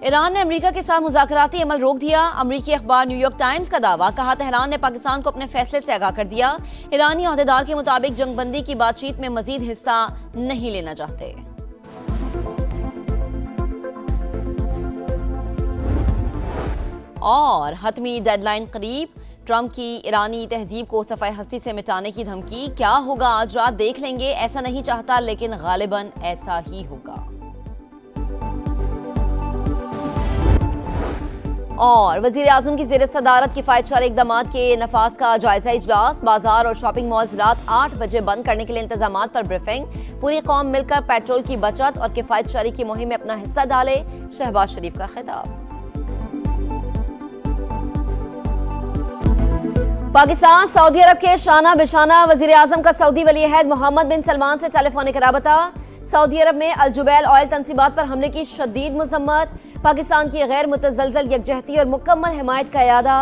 Iran ने America के साथ मुज़ाकराती अमल रोक दिया। अमेरिकी अखबार न्यूयॉर्क टाइम्स का दावा, कहा तेहरान ने पाकिस्तान को अपने फैसले से आगाह कर दिया। ईरानी अहदेदार के मुताबिक जंगबंदी की बातचीत में मजीद हिस्सा नहीं लेना चाहते। और हतमी डेडलाइन करीब, ट्रंप की ईरानी तहजीब को सफ़ाए हस्ती से मिटाने की धमकी। क्या होगा आज रात देख लेंगे। ऐसा नहीं चाहता लेकिन गालिबन ऐसा ही होगा। और वजीर आजम की ज़ेर सदारत किफ़ायतशारी इक़दामात के नफाज का जायजा इजलास। बाजार और शॉपिंग मॉल्स रात 8 बजे बंद करने के लिए इंतजामात पर ब्रीफिंग। पूरी कौम मिलकर पेट्रोल की बचत और किफ़ायतशारी की मुहिम में अपना हिस्सा डाले, शहबाज शरीफ का खिताब। पाकिस्तान सऊदी अरब के शाना बिशाना। वजीर आजम का सऊदी वली अहद मोहम्मद बिन सलमान से टेलीफोनिक राबता। सऊदी अरब में अल जुबैल ऑयल तंसीबात पर हमले की शदीद मजम्मत। पाकिस्तान की गैर मुतज़लज़ल यकजहती और मुकम्मल हिमायत का इरादा।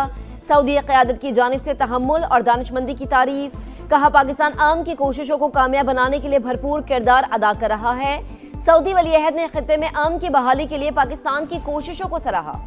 सऊदी क़यादत की जानिब से तहम्मुल और दानिशमंदी की तारीफ। कहा पाकिस्तान अमन की कोशिशों को कामयाब बनाने के लिए भरपूर किरदार अदा कर रहा है। सऊदी वली अहद ने खित्ते में अमन की बहाली के लिए पाकिस्तान की कोशिशों को सराहा।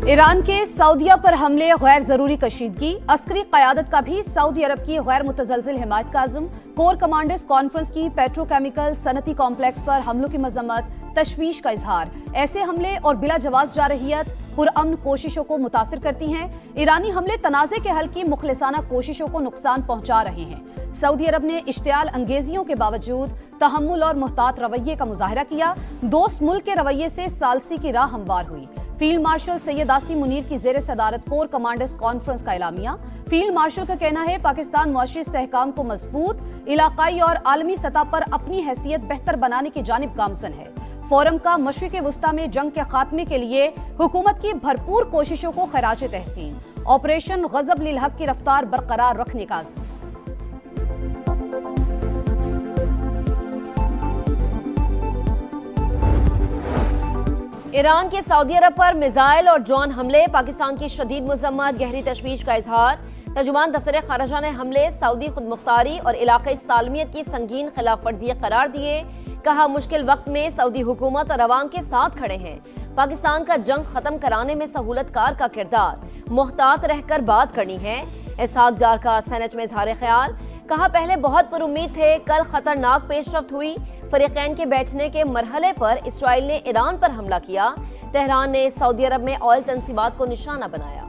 ईरान के सऊदिया पर हमले, गैर जरूरी कशीदगी। अस्करी क़यादत का भी सऊदी अरब की गैर मुतज़लज़ल हिमायत का अज़्म। कोर कमांडर्स कॉन्फ्रेंस की पेट्रोकेमिकल सनती कॉम्प्लेक्स पर हमलों की मजम्मत, तशवीश का इजहार। ऐसे हमले और बिला जवाब जारहियत पुरअमन कोशिशों को मुतासिर करती हैं। ईरानी हमले तनाज़े के हल की मुखलिसाना कोशिशों को नुकसान पहुंचा रहे हैं। सऊदी अरब ने इश्तियाल अंगेजियों के बावजूद तहम्मुल और मुहतात रवैये का मुजाहरा किया। दोस्त मुल्क के रवैये से सालसी की राह हमवार हुई। फील्ड मार्शल सैयद आसिम मुनीर की ज़ेर सदारत कोर कमांडर्स कॉन्फ्रेंस का एलामिया। फील्ड मार्शल का कहना है पाकिस्तान मुआशी इस्तेहकाम को मजबूत, इलाकाई और आलमी सतह पर अपनी हैसियत बेहतर बनाने की जानिब गामजन है। फोरम का मशरिक़ वस्ता में जंग के खात्मे के लिए हुकूमत की भरपूर कोशिशों को खराज तहसीन। ऑपरेशन गज़ब लिल हक की रफ्तार बरकरार रखने का अज़्म। ईरान के सऊदी अरब पर मिसाइल और ड्रोन हमले, पाकिस्तान की शदीद मजम्मत, गहरी तशवीश का इजहार। तर्जुमान दफ्तर ख़ारजा ने हमले सऊदी खुदमुख्तारी और इलाक़ाई सालमियत की संगीन खिलाफ वर्जी करार दिए। कहा मुश्किल वक्त में सऊदी हुकूमत और अवाम के साथ खड़े हैं। पाकिस्तान का जंग खत्म कराने में सहूलतकार का किरदार, मुहतात रहकर बात करनी है। इसहाक डार का सेनेट में इजहार ख्याल। कहा पहले बहुत पुरुम्मीद थे, कल खतरनाक पेशरफ्त हुई। फरीकैन के बैठने के मरहले पर इसराइल ने ईरान पर हमला किया। तेहरान ने सऊदी अरब में ऑयल तंसीबात को निशाना बनाया।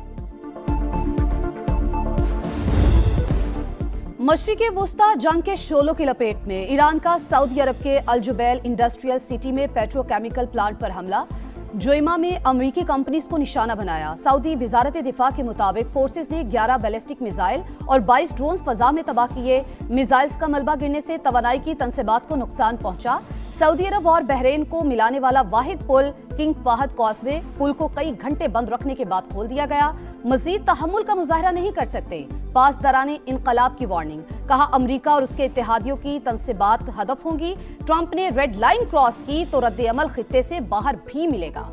मशरिक़ वस्ता जंग के शोलों की लपेट में। ईरान का सऊदी अरब के अल जुबैल इंडस्ट्रियल सिटी में पेट्रोकेमिकल प्लांट पर हमला। जोइमा में अमरीकी कंपनीज को निशाना बनाया। सऊदी वजारत दिफा के मुताबिक फोर्सेज ने 11 बैलिस्टिक मिसाइल और 22 ड्रोन फजा में तबाह किए। मिसाइल्स का मलबा गिरने से तवानाई की तंसीबात को नुकसान पहुंचा। सऊदी अरब और बहरीन को मिलाने वाला वाहिद पुल किंग फाहद कॉजवे पुल को कई घंटे बंद रखने के बाद खोल दिया गया। मजीद तहम्मुल का मुजाहरा नहीं कर सकते, पासदाराने इनकलाब की वार्निंग। कहा अमरीका और उसके इत्तेहादियों की तंसीबात हदफ होंगी। ट्रंप ने रेड लाइन क्रॉस की तो रद्द अमल खित्ते से बाहर भी मिलेगा।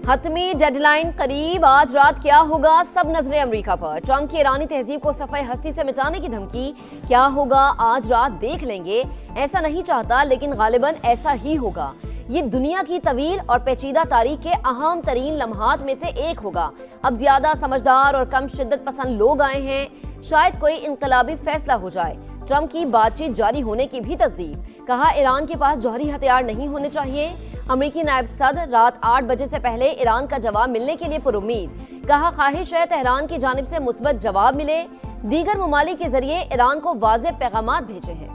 हतमी डेडलाइन करीब, आज रात क्या होगा, सब नजरें अमेरिका पर। ट्रंप की ईरानी तहजीब को सफ़ाए हस्ती से मिटाने की धमकी। क्या होगा आज रात देख लेंगे। ऐसा नहीं चाहता लेकिन गालिबन ऐसा ही होगा। ये दुनिया की तवील और पेचीदा तारीख के अहम तरीन लम्हात में से एक होगा। अब ज्यादा समझदार और कम शिद्दत पसंद लोग आए हैं। शायद कोई इनकलाबी फैसला हो जाए। ट्रंप की बातचीत जारी होने की भी तस्दीक। कहा ईरान के पास जौहरी हथियार नहीं होने चाहिए। अमेरिकी नायब सदर रात 8 बजे से पहले ईरान का जवाब मिलने के लिए पुरुम्मीद। कहा ख्वाहिश है तेहरान की जानिब से मुस्बत जवाब मिले। दीगर ममालिक के जरिए ईरान को वाज़ेह पैगामात भेजे हैं।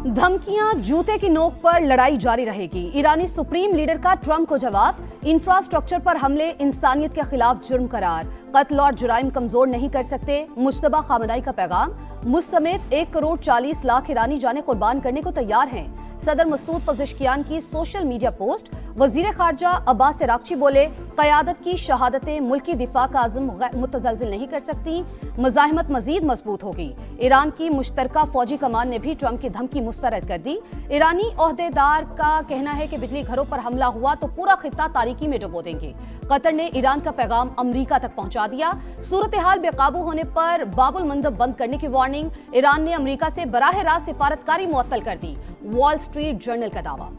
धमकियां, जूते की नोक पर लड़ाई जारी रहेगी। ईरानी सुप्रीम लीडर का ट्रंप को जवाब। इंफ्रास्ट्रक्चर पर हमले इंसानियत के खिलाफ जुर्म करार। कत्ल और जुराइम कमजोर नहीं कर सकते, मुश्तबा खामनाई का पैगाम। मुझ समेत 1 करोड़ 40 लाख ईरानी जाने कुर्बान करने को तैयार हैं। सदर मसूद पज़ेश्कियान की सोशल मीडिया पोस्ट। वजीर खारजा अब्बास अरागची बोले, क़यादत की शहादतें मुल्की दिफा का अज़्म मुतज़लज़िल नहीं कर सकती, मुज़ाहिमत मजीद मजबूत होगी। ईरान की मुश्तरका फौजी कमान ने भी ट्रंप की धमकी मुस्तरद कर दी। ईरानी ओहदेदार का कहना है कि बिजली घरों पर हमला हुआ तो पूरा खित्ता तारीकी में डुबो देंगे। कतर ने ईरान का पैगाम अमरीका तक पहुंचा दिया। सूरत हाल बेकाबू होने पर बाबुल मंदब बंद करने की वार्निंग। ईरान ने अमरीका से बराह रास्त सिफारतकारी मुअत्तल कर दी। वॉल स्ट्रीट जर्नल का दावा।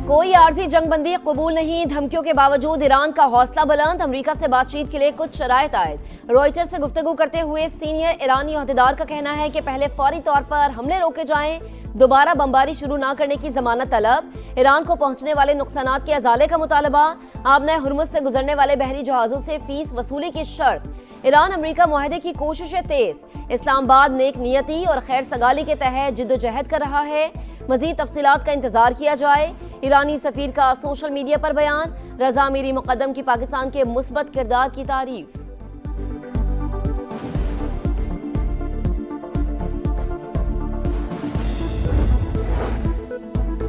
कोई आर्जी जंगबंदी कबूल नहीं, धमकियों के बावजूद ईरान का हौसला बुलंद। अमेरिका से बातचीत के लिए कुछ शराइत आयद। रॉयटर्स से गुफ्तगू करते हुए सीनियर ईरानी ओहदेदार का कहना है कि पहले फौरी तौर पर हमले रोके जाएं, दोबारा बमबारी शुरू न करने की जमानत तलब, ईरान को पहुंचने वाले नुकसानात के अजाले का मुतालबा, आबना हुर्मुज़ से गुजरने वाले बहरी जहाजों से फीस वसूली की शर्त, ईरान अमेरिका मुआहदे की कोशिशें तेज, इस्लामाबाद नेक नियती और खैर सगाली के तहत जिद्दोजहद कर रहा है। मजीद तफसीलात का इंतजार किया जाए। ईरानी सफीर का सोशल मीडिया पर बयान। रजा मीरी मुकद्दम की पाकिस्तान के मुस्बत किरदार की तारीफ।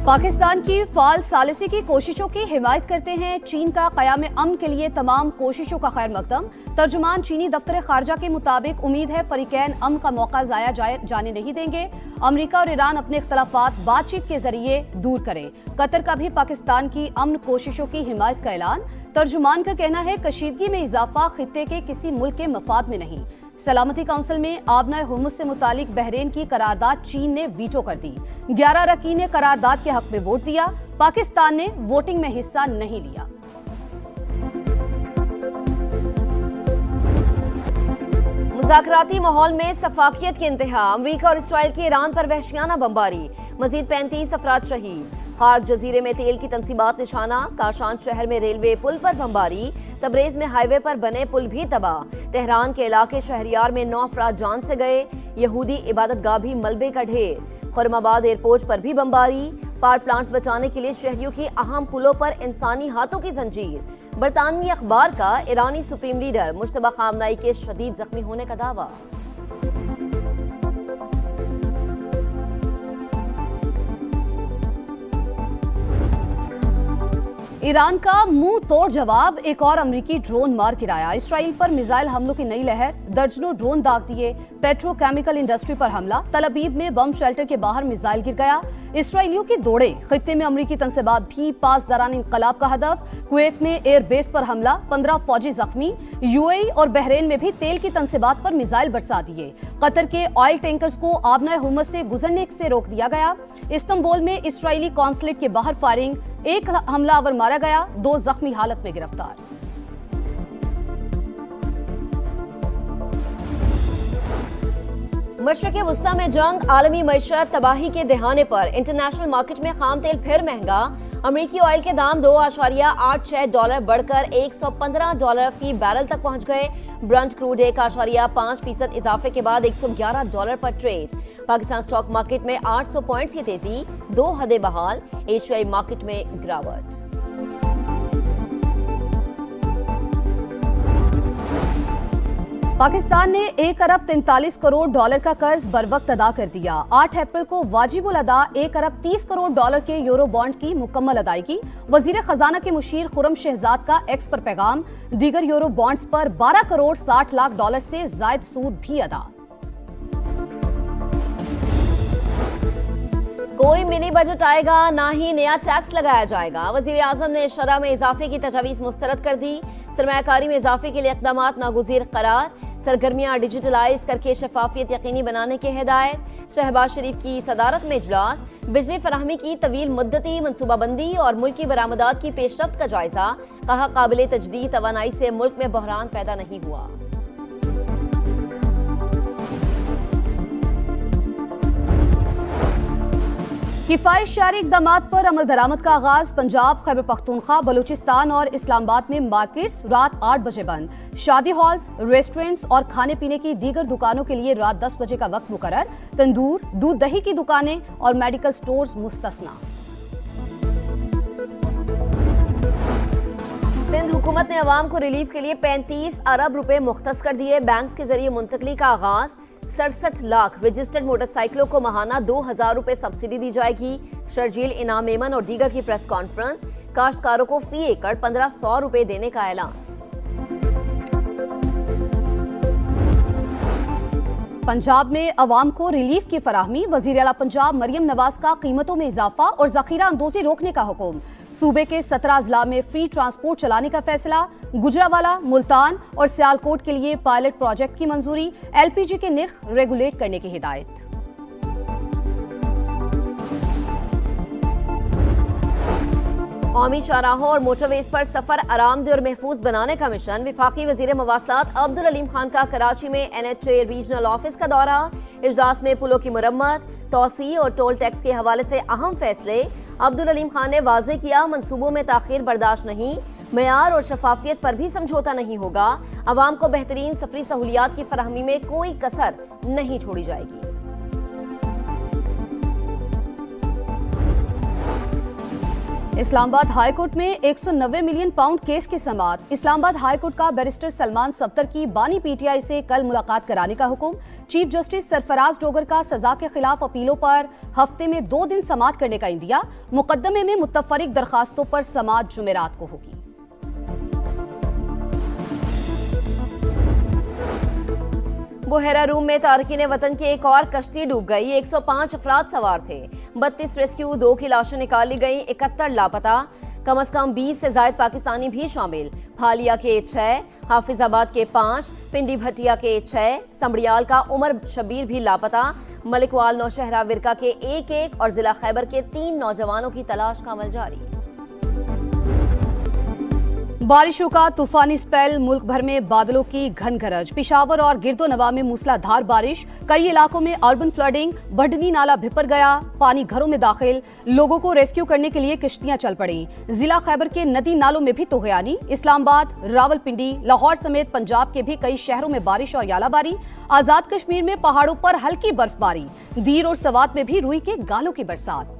पाकिस्तान की फाल सालिसी की कोशिशों की हिमायत करते हैं। चीन का क़याम अमन के लिए तमाम कोशिशों का खैर मकदम। तर्जुमान चीनी दफ्तर खारजा के मुताबिक उम्मीद है फरीकैन अमन का मौका जाया जाने नहीं देंगे। अमेरिका और ईरान अपने इख्तलाफात बातचीत के जरिए दूर करें। कतर का भी पाकिस्तान की अमन कोशिशों की हिमायत का ऐलान। तर्जुमान का कहना है कशीदगी में इजाफा खित्ते के किसी मुल्क के मफाद में नहीं। सलामती काउंसिल में आबना हुर्मुज़ से मुतालिक बहरीन की करारदाद चीन ने वीटो कर दी। 11 अरकान ने करारदाद के हक में वोट दिया। पाकिस्तान ने वोटिंग में हिस्सा नहीं लिया। मुज़ाकराती माहौल में सफाकियत की इंतहा। अमरीका और इसराइल की ईरान पर वहशियाना बमबारी, मजीद 35 अफराद शहीद। खार्क जजीरे में तेल की तंसीबात निशाना। काशान शहर में रेलवे पुल पर बमबारी। तबरेज में हाईवे पर बने पुल भी तबाह। तेहरान के इलाके शहरियार में 9 अफराद जान से गए। यहूदी इबादतगाह भी मलबे का ढेर। खुरमाबाद एयरपोर्ट पर भी बमबारी। पावर प्लांट्स बचाने के लिए शहरियों की अहम पुलों पर इंसानी हाथों की जंजीर। बरतानवी अखबार का ईरानी सुप्रीम लीडर मुश्तबा खामनाई के शदीद जख्मी होने का दावा। ईरान का मुंह तोड़ जवाब। एक और अमेरिकी ड्रोन मार गिराया। इसराइल पर मिसाइल हमलों की नई लहर। दर्जनों ड्रोन दाग दिए। पेट्रोकेमिकल इंडस्ट्री पर हमला। तल अबीब में बम शेल्टर के बाहर मिसाइल गिर गया। इसराइलियों की दौड़े। खित्ते में अमेरिकी तंसीबात भी पासदारान इंकलाब का हदफ। कुवैत में एयरबेस पर हमला। 15 फौजी जख्मी। यूएई और बहरीन में भी तेल की तंसीबात पर मिसाइल बरसा दिए। कतर के ऑयल टैंकर्स को आबना हुर्मुज़ से गुजरने से रोक दिया गया। इस्तांबुल में इसराइली कॉन्सुलेट के बाहर फायरिंग। एक हमलावर मारा गया, 2 जख्मी हालत में गिरफ्तार। मशरक़े वुस्ता में जंग, आलमी मईशत तबाही के दहाने पर इंटरनेशनल मार्केट में खाम तेल फिर महंगा। अमेरिकी ऑयल के दाम $2.86 बढ़कर $115 फी बैरल तक पहुंच गए। ब्रंट क्रूड 1.5% इजाफे के बाद $111 पर ट्रेड। पाकिस्तान स्टॉक मार्केट में 800 पॉइंट्स की तेजी, 2 हदें बहाल। एशियाई मार्केट में गिरावट। पाकिस्तान ने 1 अरब 43 करोड़ डॉलर का कर्ज बरवक्त अदा कर दिया। 8 अप्रैल को वाजिबुल अदा 1 अरब 30 करोड़ डॉलर के यूरो बॉन्ड की मुकम्मल अदायगी। वजीर खजाना के मुशीर खुर्रम शहजाद का एक्स पर पैगाम। दीगर यूरो बॉन्ड्स पर 12 करोड़ 60 लाख डॉलर से जायद सूद भी अदा। कोई मिनी बजट आएगा, ना ही नया टैक्स लगाया जाएगा। वजीर आजम ने शरह में इजाफे की तजवीज़ मुस्तरद कर दी। सरमायाकारी में इजाफे के लिए इक़दाम नागुज़ीर करार। सरगर्मियाँ डिजिटलाइज करके शफाफियत यकीनी बनाने की हिदायत। शहबाज शरीफ की सदारत में इजलास। बिजली फराहमी की तवील मुद्दती मनसूबाबंदी और मुल्की बरामदात की पेशरफ्त का जायजा। कहा काबिल तजदीद तवानाई से मुल्क में बहरान पैदा नहीं हुआ। किफायतशारी इक़दामात पर अमल दरामद का आगाज। पंजाब, खैबर पख्तूनख्वा, बलूचिस्तान और इस्लामाबाद में मार्केट्स रात 8 बजे बंद। शादी हॉल्स, रेस्टोरेंट्स और खाने पीने की दीगर दुकानों के लिए रात 10 बजे का वक्त मुकर्रर। तंदूर, दूध दही की दुकानें और मेडिकल स्टोर्स मुस्तस्ना। सिंध हुकूमत ने अवाम को रिलीफ के लिए 35 अरब रुपए मुख्तस कर दिए। बैंक के जरिए मुंतकली का आगाज। 67 लाख रजिस्टर्ड मोटरसाइकिलों को माहाना 2000 रुपए सब्सिडी दी जाएगी। शर्जील इनाम मेमन और दीगर की प्रेस कॉन्फ्रेंस। काश्तकारों को फी एकड़ 1500 रुपए देने का ऐलान। पंजाब में अवाम को रिलीफ की फराहमी। वजीर आला पंजाब मरियम नवाज का कीमतों में इजाफा और जखीरा अंदोजी रोकने का हुक्म। सूबे के 17 अजला में फ्री ट्रांसपोर्ट चलाने का फैसला। गुजरावाला, मुल्तान और सियालकोट के लिए पायलट प्रोजेक्ट की मंजूरी। LPG के निर्ख रेगुलेट करने की हिदायत। कौमी शाहराहों और मोटरवेज पर सफर आरामदेह और महफूज बनाने का मिशन। वफाकी वजीर मवासलात अब्दुल अलीम खान का कराची में NHA रीजनल ऑफिस का दौरा। इजलास में पुलों की मुरम्मत, तोसी और टोल टैक्स के हवाले से अहम फैसले। अब्दुल अलीम खान ने वाजे किया, मंसूबों में ताखीर बर्दाश्त नहीं, मेयार और शफाफियत पर भी समझौता नहीं होगा। अवाम को बेहतरीन सफरी सहूलियात की फराहमी में कोई कसर नहीं छोड़ी जाएगी। इस्लामाबाद हाईकोर्ट में 190 मिलियन पाउंड केस की समाअत। इस्लामाबाद हाईकोर्ट का बैरिस्टर सलमान सफ्तर की बानी PTI से कल मुलाकात कराने का हुक्म। चीफ जस्टिस सरफराज डोगर का सजा के खिलाफ अपीलों पर हफ्ते में 2 दिन समाअत करने का इंदिया। मुकदमे में मुत्तफरिक दरखास्तों पर समाअत जुमेरात को होगी। बुहेरा रूम में तारकीन वतन की एक और कश्ती डूब गई। 105 अफराद सवार थे। 32 रेस्क्यू, 2 की लाशें निकाली गई, 71 लापता। कम से कम 20 से ज्यादा पाकिस्तानी भी शामिल। फालिया के 6, हाफिजाबाद के 5, पिंडी भटिया के 6, समड़ियाल का उमर शबीर भी लापता। मलिकवाल, नौशहरा, विरका के 1-1 और जिला खैबर के 3 नौजवानों की तलाश का अमल जारी। बारिशों का तूफानी स्पेल। मुल्क भर में बादलों की घन गरज। पेशावर और गिरदोनवा में मूसलाधार बारिश। कई इलाकों में अर्बन फ्लडिंग। बढ़नी नाला भिपर गया, पानी घरों में दाखिल। लोगों को रेस्क्यू करने के लिए किश्तियां चल पड़ी। जिला खैबर के नदी नालों में भी तोगयानी। इस्लामाबाद, रावलपिंडी, लाहौर समेत पंजाब के भी कई शहरों में बारिश और यालाबारी। आजाद कश्मीर में पहाड़ों पर हल्की बर्फबारी। दीर और सवात में भी रुई के गालों की बरसात।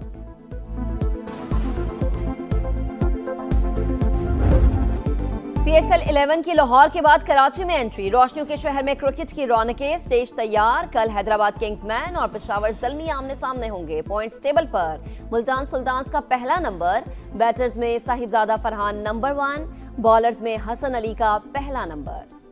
PSL 11 की लाहौर के बाद कराची में एंट्री। रोशनियों के शहर में क्रिकेट की रौनकें। स्टेज तैयार। कल हैदराबाद किंग्समैन और पेशावर ज़ल्मी आमने सामने होंगे। पॉइंट्स टेबल पर मुल्तान सुल्तान्स का पहला नंबर। बैटर्स में साहिबजादा फरहान नंबर 1, बॉलर्स में हसन अली का पहला नंबर।